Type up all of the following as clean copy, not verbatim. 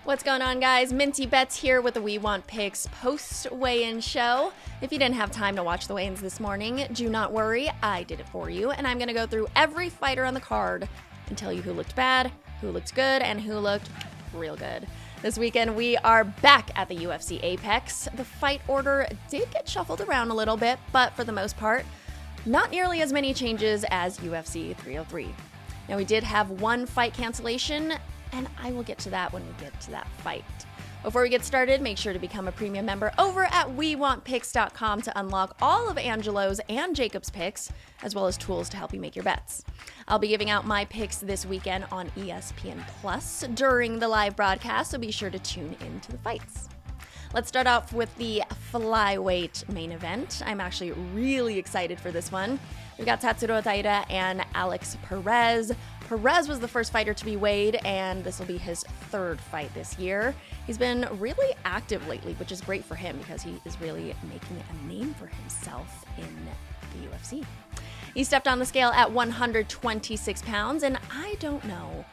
What's going on, guys? Minty Bets here with the We Want Picks post-weigh-in show. If you didn't have time to watch the weigh-ins this morning, do not worry, I did it for you, and I'm going to go through every fighter on the card and tell you who looked bad, who looked good, and who looked real good. This weekend, we are back at the UFC Apex. The fight order did get shuffled around a little bit, but for the most part, not nearly as many changes as UFC 303. Now, we did have one fight cancellation, and I will get to that when we get to that fight. Before we get started, make sure to become a premium member over at WeWantPicks.com to unlock all of Angelo's and Jacob's picks, as well as tools to help you make your bets. I'll be giving out my picks this weekend on ESPN Plus during the live broadcast, so be sure to tune in to the fights. Let's start off with the flyweight main event. I'm actually really excited for this one. We've got Taira and Alex Perez. Perez was the first fighter to be weighed, and this will be his third fight this year. He's been really active lately, which is great for him because he is really making a name for himself in the UFC. He stepped on the scale at 126 pounds, and I don't know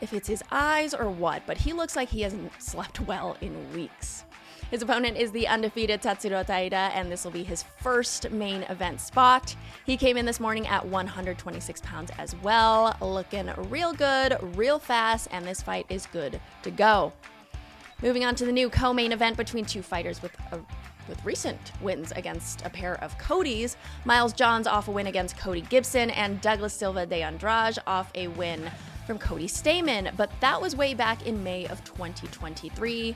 if it's his eyes or what, but he looks like he hasn't slept well in weeks. His opponent is the undefeated Taira, and this will be his first main event spot. He came in this morning at 126 pounds as well, looking real good, real fast, and this fight is good to go. Moving on to the new co-main event between two fighters with recent wins against a pair of Codys. Miles Johns off a win against Cody Gibson, and Douglas Silva de Andrade off a win from Cody Stamann, but that was way back in May of 2023.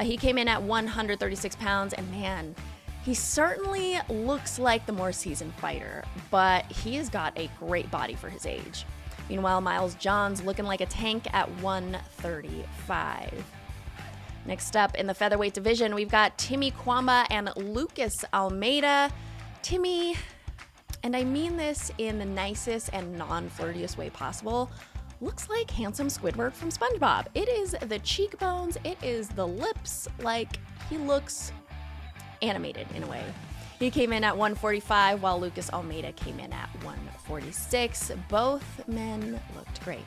He came in at 136 pounds, and man, he certainly looks like the more seasoned fighter, but he has got a great body for his age. Meanwhile, Miles Johns looking like a tank at 135. Next up in the featherweight division, we've got Timmy Kwamba and Lucas Almeida. Timmy, and I mean this in the nicest and non-flirtiest way possible, looks like handsome Squidward from SpongeBob. It is the cheekbones, it is the lips, like he looks animated in a way. He came in at 145 while Lucas Almeida came in at 146. Both men looked great.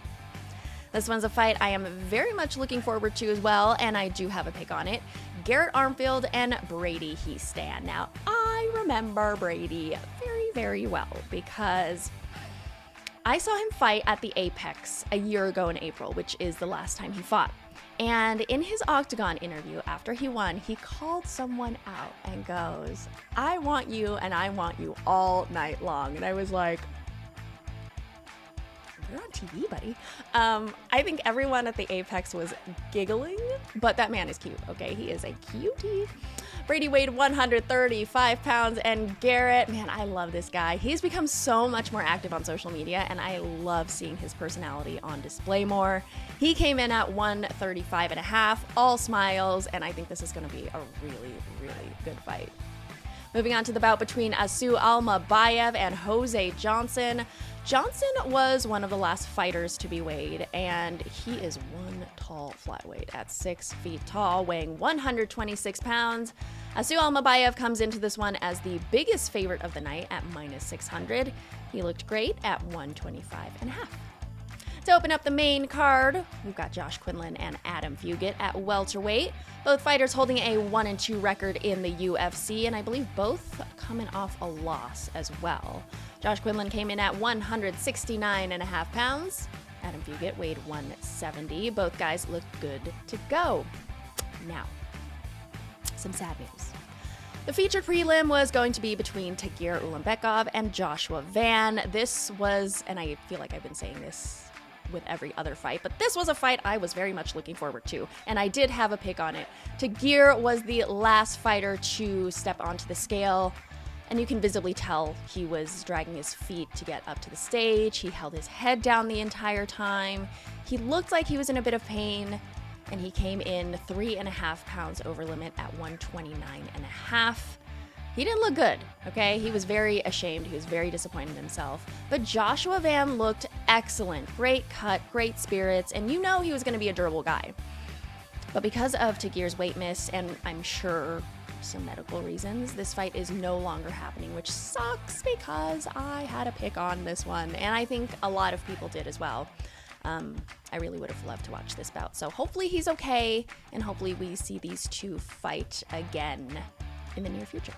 This one's a fight I am very much looking forward to as well, and I do have a pick on it. Garrett Armfield and Brady Hiestand. Now, I remember Brady very, very well because I saw him fight at the Apex a year ago in April, which is the last time he fought. And in his Octagon interview after he won, he called someone out and goes, "I want you and I want you all night long." And I was like, "You're on TV, buddy." I think everyone at the Apex was giggling, but that man is cute, okay? He is a cutie. Brady weighed 135 pounds, and Garrett, man, I love this guy. He's become so much more active on social media, and I love seeing his personality on display more. He came in at 135 and a half, all smiles, and I think this is going to be a really, really good fight. Moving on to the bout between Asu Almabayev and Jose Johnson. Johnson was one of the last fighters to be weighed, and he is one tall flyweight at 6 feet tall, weighing 126 pounds. Asu Almabayev comes into this one as the biggest favorite of the night at minus 600. He looked great at 125 and a half. To open up the main card, we've got Josh Quinlan and Adam Fugit at welterweight. Both fighters holding a 1-2 record in the UFC, and I believe both coming off a loss as well. Josh Quinlan came in at 169 and a half pounds. Adam Fugit weighed 170. Both guys looked good to go. Now, some sad news. The featured prelim was going to be between Tagir Ulanbekov and Joshua Van. This was, and I feel like I've been saying this with every other fight, but this was a fight I was very much looking forward to, and I did have a pick on it. Tagir was the last fighter to step onto the scale, and you can visibly tell he was dragging his feet to get up to the stage. He held his head down the entire time. He looked like he was in a bit of pain, and he came in 3.5 pounds over limit at 129 and a half. He didn't look good, okay? He was very ashamed. He was very disappointed in himself. But Joshua Van looked excellent. Great cut, great spirits, and you know he was going to be a durable guy. But because of Tagir's weight miss, and I'm sure some medical reasons, this fight is no longer happening, which sucks because I had a pick on this one, and I think a lot of people did as well. I really would have loved to watch this bout. So hopefully he's okay, and hopefully we see these two fight again in the near future.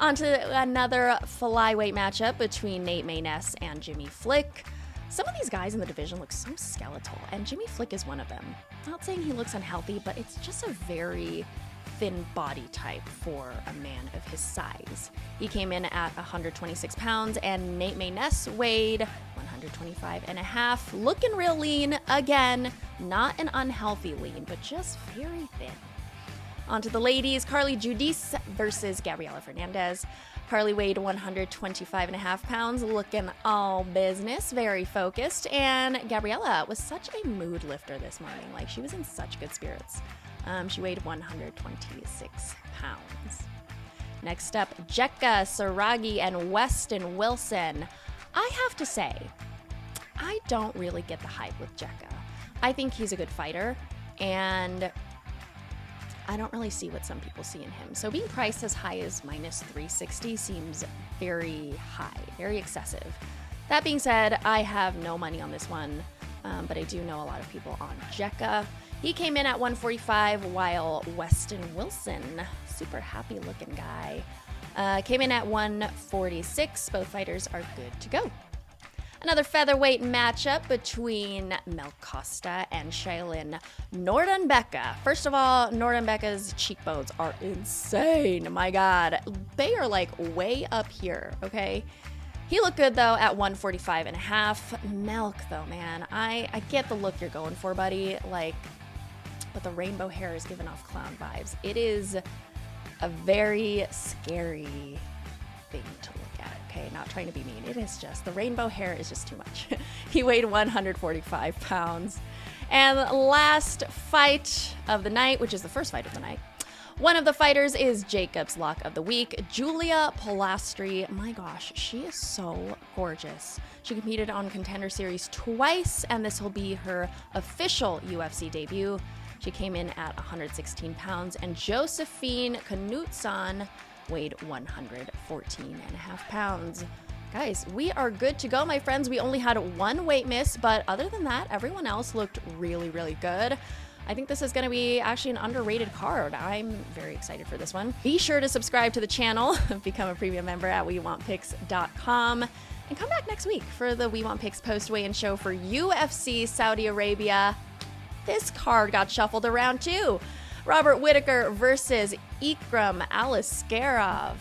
On to another flyweight matchup between Nate Mayness and Jimmy Flick. Some of these guys in the division look so skeletal, and Jimmy Flick is one of them. Not saying he looks unhealthy, but it's just a very thin body type for a man of his size. He came in at 126 pounds, and Nate Mayness weighed 125.5, looking real lean again. Not an unhealthy lean, but just very thin. On to the ladies, Carly Judice versus Gabriela Fernandez. Carly weighed 125.5 pounds, looking all business, very focused, and Gabriela was such a mood lifter this morning. Like, she was in such good spirits. She weighed 126 pounds. Next up, Jekka Saragi and Weston Wilson. I have to say, I don't really get the hype with Jekka. I think he's a good fighter, and I don't really see what some people see in him. So being priced as high as minus 360 seems very high, very excessive. That being said, I have no money on this one, but I do know a lot of people on Jekka. He came in at 145, while Weston Wilson, super happy looking guy, came in at 146. Both fighters are good to go. Another featherweight matchup between Costa and Shayilan Nuerdanbieke. First of all, Nuerdanbieke's cheekbones are insane. My God, they are like way up here, okay? He looked good though at 145.5. Melk though, man, I get the look you're going for, buddy. Like, but the rainbow hair is giving off clown vibes. It is a very scary thing to look at. Okay, not trying to be mean. It is just, the rainbow hair is just too much. He weighed 145 pounds. And last fight of the night, which is the first fight of the night, one of the fighters is Jacob's Lock of the Week, Julia Polastri. My gosh, she is so gorgeous. She competed on Contender Series twice, and this will be her official UFC debut. She came in at 116 pounds, and Josefine Knutsson weighed 114.5 pounds. Guys, we are good to go, my friends. We only had one weight miss, but other than that, everyone else looked really, really good. I think this is going to be actually an underrated card. I'm very excited for this one. Be sure to subscribe to the channel, become a premium member at WeWantPicks.com, and come back next week for the We Want Picks post-weigh-in show for UFC Saudi Arabia. This card got shuffled around too. Robert Whittaker versus Ikram Aliskerov.